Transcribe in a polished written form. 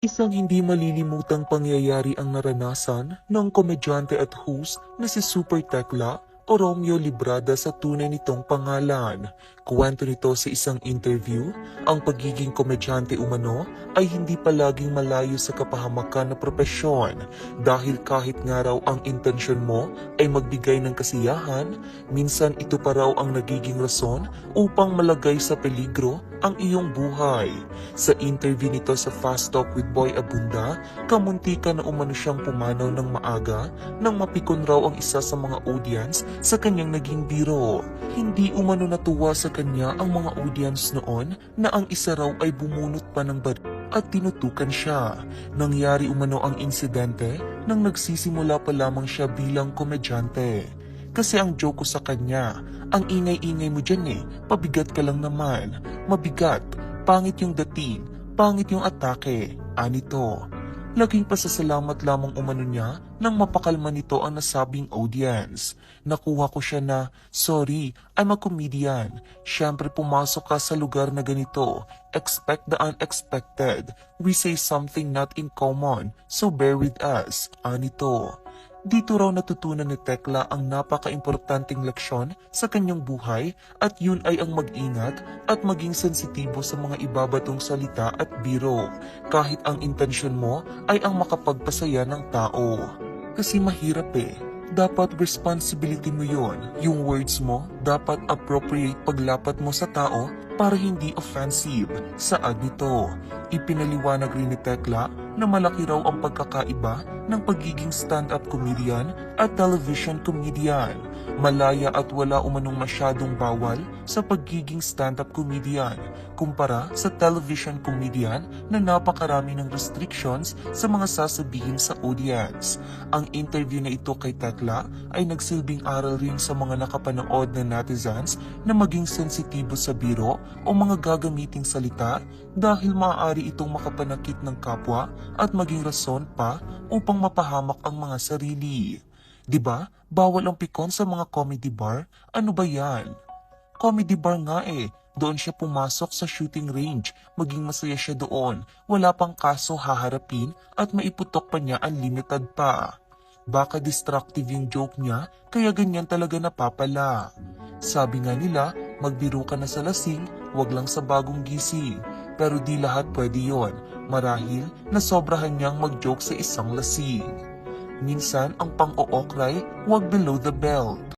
Isang hindi malilimutang pangyayari ang naranasan ng komedyante at host na si Super Tekla o Romeo Librada sa tunay nitong pangalan. Kuwento nito sa isang interview, ang pagiging komedyante umano ay hindi palaging malayo sa kapahamakan na propesyon dahil kahit nga raw ang intensyon mo ay magbigay ng kasiyahan, minsan ito pa raw ang nagiging rason upang malagay sa peligro ang iyong buhay. Sa interview nito sa Fast Talk with Boy Abunda, kamuntika na umano siyang pumanaw ng maaga nang mapikon raw ang isa sa mga audience sa kanyang naging biro. Hindi umano natuwa sa kanya ang mga audience noon na ang isa raw ay bumunot pa ng baril at tinutukan siya. Nangyari umano ang insidente nang nagsisimula pa lamang siya bilang komedyante. Kasi ang joke ko sa kanya, ang ingay-ingay mo dyan pabigat ka lang naman, mabigat, pangit yung dating, pangit yung atake, anito. Laging pasasalamat lamang umano niya nang mapakalma nito ang nasabing audience. Nakuha ko siya na, sorry, I'm a comedian. Siyempre pumasok ka sa lugar na ganito. Expect the unexpected. We say something not in common, so bear with us, anito. Dito raw natutunan ni Tekla ang napaka-importanting leksyon sa kanyang buhay at yun ay ang mag-ingat at maging sensitibo sa mga ibabatong salita at biro kahit ang intensyon mo ay ang makapagpasaya ng tao. Kasi mahirap dapat responsibility mo yon. Yung words mo dapat appropriate paglapat mo sa tao para hindi offensive. Saad nito, ipinaliwanag rin ni Tekla na malaki raw ang pagkakaiba ng pagiging stand-up comedian at television comedian. Malaya at wala umanong masyadong bawal sa pagiging stand-up comedian kumpara sa television comedian na napakarami ng restrictions sa mga sasabihin sa audience. Ang interview na ito kay Tekla ay nagsilbing aral rin sa mga nakapanood na netizens na maging sensitibo sa biro o mga gagamiting salita dahil maaari itong makapanakit ng kapwa at maging rason pa upang mapahamak ang mga sarili. 'Di ba? Bawal ang pikon sa mga comedy bar? Ano ba 'yan? Comedy bar nga Doon siya pumasok sa shooting range. Maging masaya siya doon. Wala pang kaso haharapin at maiputok pa niya unlimited pa. Baka destructive yung joke niya kaya ganyan talaga napapala. Sabi nga nila, magbiro ka na sa lasing, wag lang sa bagong gising. Pero di lahat pwede yon. Marahil nasobrahan niyang mag-joke sa isang lasing. Minsan ang pang-ookray, wag below the belt.